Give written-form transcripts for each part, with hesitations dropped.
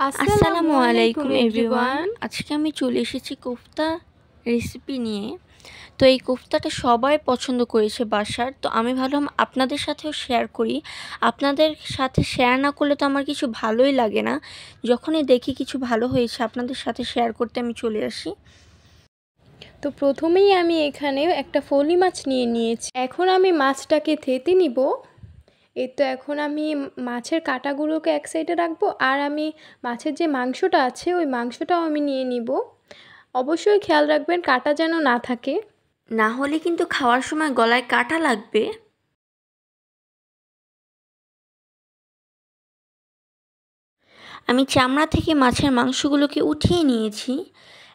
আসসালামু আলাইকুম এভরিওয়ান। আজকে আমি চলে এসেছি কোফতা রেসিপি নিয়ে। তো এই কোফতাটা সবাই পছন্দ করেছে বাসার, তো আমি ভাবলাম আপনাদের সাথেও শেয়ার করি। আপনাদের সাথে শেয়ার না করলে তো আমার কিছু ভালোই লাগে না। যখনই দেখি কিছু ভালো হয়েছে আপনাদের সাথে শেয়ার করতে আমি চলে আসি। তো প্রথমেই আমি এখানে একটা ফলি মাছ নিয়ে নিয়েছি। এখন আমি মাছটাকে থেতে নিব। এই তো এখন আমি মাছের কাঁটাগুলোকে এক সাইডে রাখবো, আর আমি মাছের যে মাংসটা আছে ওই মাংসটাও আমি নিয়ে নিব। অবশ্যই খেয়াল রাখবেন কাঁটা যেন না থাকে, না হলে কিন্তু খাওয়ার সময় গলায় কাটা লাগবে। আমি চামড়া থেকে মাছের মাংসগুলোকে উঠিয়ে নিয়েছি।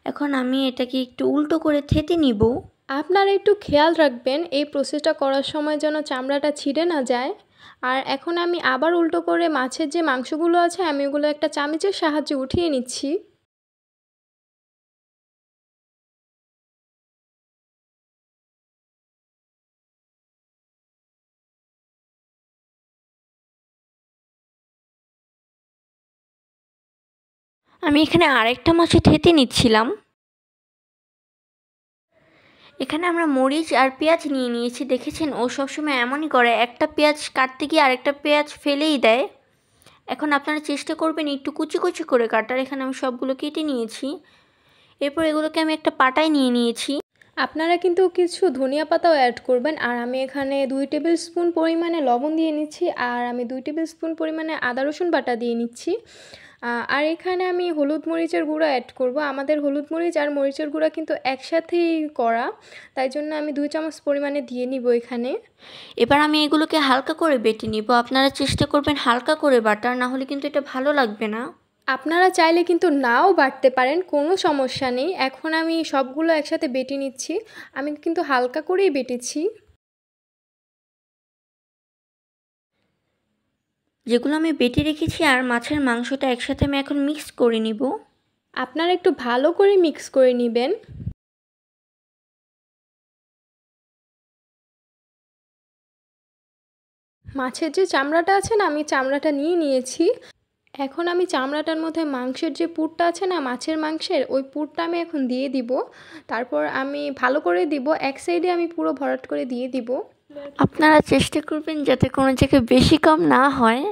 এখন আমি এটাকে একটু উল্টো করে থেতে নিব। আপনারা একটু খেয়াল রাখবেন এই প্রসেসটা করার সময় যেন চামড়াটা ছিঁড়ে না যায়। আর এখন আমি আবার উল্টো করে মাছের যে মাংসগুলো আছে আমি ওগুলো একটা চামচের সাহায্যে উঠিয়ে নিচ্ছি। আমি এখানে আরেকটা মাছে থেতে নিচ্ছিলাম। এখানে আমরা মরিচ আর পেঁয়াজ নিয়ে নিয়েছি। দেখেছেন ও সবসময় এমনই করে, একটা পেঁয়াজ কাটতে গিয়ে আরেকটা পেঁয়াজ ফেলেই দেয়। এখন আপনারা চেষ্টা করবেন একটু কুচি কুচি করে কাটার। এখানে আমি সবগুলো কেটে নিয়েছি। এরপর এগুলোকে আমি একটা পাটায় নিয়ে নিয়েছি। আপনারা কিন্তু কিছু ধনিয়া পাতাও অ্যাড করবেন। আর আমি এখানে 2 টেবিল স্পুন পরিমাণে লবণ দিয়ে নিচ্ছি, আর আমি 2 টেবিল স্পুন পরিমাণে আদা রসুন বাটা দিয়ে নিচ্ছি। আর এখানে আমি হলুদ মরিচের গুঁড়া অ্যাড করব। আমাদের হলুদ মরিচ আর মরিচের গুঁড়া কিন্তু একসাথেই করা, তাই জন্য আমি 2 চামচ পরিমাণে দিয়ে নিব এখানে। এবার আমি এগুলোকে হালকা করে বেটে নিব। আপনারা চেষ্টা করবেন হালকা করে বাটার, না হলে কিন্তু এটা ভালো লাগবে না। আপনারা চাইলে কিন্তু নাও বাটতে পারেন, কোনো সমস্যা নেই। এখন আমি সবগুলো একসাথে বেটে নিচ্ছি। আমি কিন্তু হালকা করেই বেটেছি। যেগুলো আমি বেটে রেখেছি আর মাছের মাংসটা একসাথে আমি এখন মিক্স করে নিব। আপনারা একটু ভালো করে মিক্স করে নেবেন। মাছের যে চামড়াটা আছে না, আমি চামড়াটা নিয়ে নিয়েছি। এখন আমি চামড়াটার মধ্যে মাংসের যে পুরটা আছে না, মাছের মাংসের ওই পুরটা আমি এখন দিয়ে দিব। তারপর আমি ভালো করে দিব, এক সাইডে আমি পুরো ভরাট করে দিয়ে দিব। আপনারা চেষ্টা করবেন যাতে কোনো জায়গায় বেশি কম না হয়।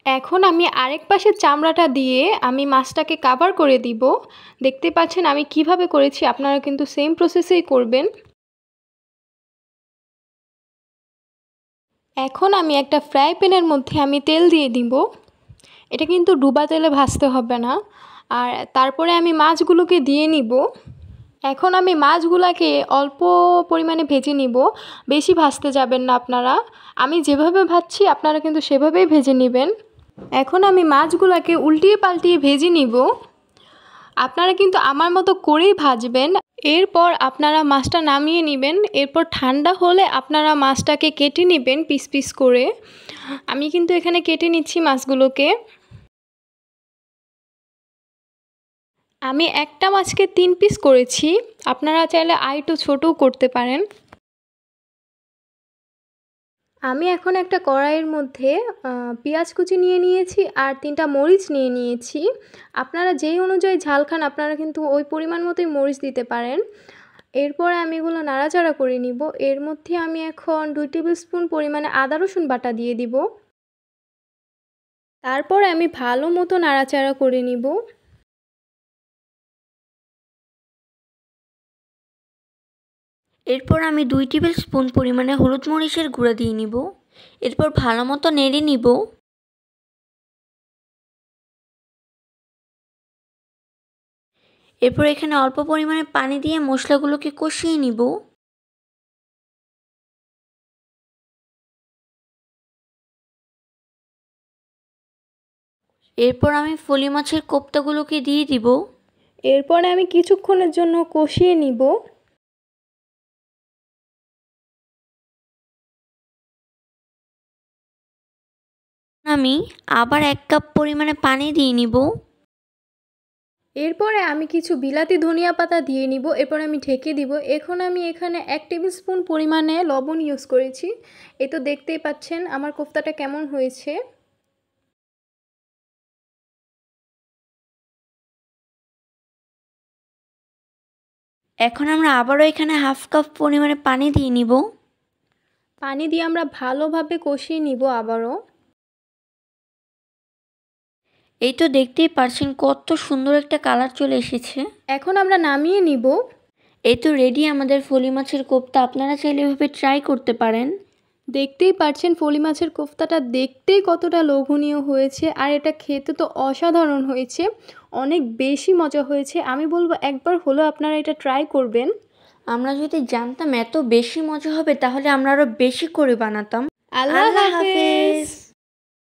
এখন আমি আরেক পাশের চামড়াটা দিয়ে আমি মাছটাকে কাভার করে দিব। দেখতে পাচ্ছেন আমি কিভাবে করেছি, আপনারা কিন্তু সেম প্রসেসেই করবেন। এখন আমি একটা ফ্রাই প্যানের মধ্যে আমি তেল দিয়ে দিব। এটা কিন্তু ডুবা তেলে ভাজতে হবে না। আর তারপরে আমি মাছগুলোকে দিয়ে নিব। এখন আমি মাছগুলোকে অল্প পরিমাণে ভেজে নিব, বেশি ভাজতে যাবেন না আপনারা। আমি যেভাবে ভাজছি আপনারা কিন্তু সেভাবেই ভেজে নেবেন। এখন আমি মাছগুলোকে উল্টিয়ে পাল্টিয়ে ভেজে নিব। আপনারা কিন্তু আমার মতো করেই ভাজবেন। এরপর আপনারা মাছটা নামিয়ে নেবেন। এরপর ঠান্ডা হলে আপনারা মাছটাকে কেটে নেবেন পিস পিস করে। আমি কিন্তু এখানে কেটে নিচ্ছি মাছগুলোকে। আমি একটা মাছকে 3 পিস করেছি, আপনারা চাইলে আরেকটু ছোটও করতে পারেন। আমি এখন একটা কড়াইয়ের মধ্যে পেঁয়াজ কুচি নিয়ে নিয়েছি আর 3টা মরিচ নিয়ে নিয়েছি। আপনারা যেই অনুযায়ী ঝাল খান আপনারা কিন্তু ওই পরিমাণ মতোই মরিচ দিতে পারেন। এরপর আমি এগুলো নাড়াচাড়া করে নিব। এর মধ্যে আমি এখন 2 টেবিল স্পুন পরিমাণে আদা রসুন বাটা দিয়ে দিব। তারপর আমি ভালো মতো নাড়াচাড়া করে নিব। এরপর আমি 2 টেবিল স্পুন পরিমাণে হলুদ মরিচের গুঁড়া দিয়ে নিব। এরপর ভালো মতো নেড়ে নিব। এরপর এখানে অল্প পরিমাণে পানি দিয়ে মশলাগুলোকে কষিয়ে নিব। এরপর আমি ফলি মাছের কোপ্তাগুলোকে দিয়ে দিব। এরপর আমি কিছুক্ষণের জন্য কষিয়ে নিব। আমি আবার 1 কাপ পরিমাণে পানি দিয়ে নিব। এরপরে আমি কিছু বিলাতি ধনিয়া পাতা দিয়ে নিব। এরপর আমি ঢেকে দিব। এখন আমি এখানে 1 টেবিল স্পুন পরিমাণে লবণ ইউজ করেছি। এই তো দেখতেই পাচ্ছেন আমার কোফতাটা কেমন হয়েছে। এখন আমরা আবারও এখানে 1/2 কাপ পরিমাণে পানি দিয়ে নিব। পানি দিয়ে আমরা ভালোভাবে কষিয়ে নিব আবারও। এই তো দেখতেই পারছেন কত সুন্দর একটা কালার চলে এসেছে। এখন আমরা নামিয়ে নিব। এই তো রেডি আমাদের ফলি মাছের কোফতা। আপনারা চাইলে এভাবে ট্রাই করতে পারেন। দেখতেই পাচ্ছেন ফলি মাছের কোফতাটা দেখতেই কতটা লোভনীয় হয়েছে, আর এটা খেতে তো অসাধারণ হয়েছে, অনেক বেশি মজা হয়েছে। আমি বলবো একবার হলেও আপনারা এটা ট্রাই করবেন। আমরা যদি জানতাম এত বেশি মজা হবে তাহলে আমরা আরও বেশি করে বানাতাম। আল্লাহ হাফেজ।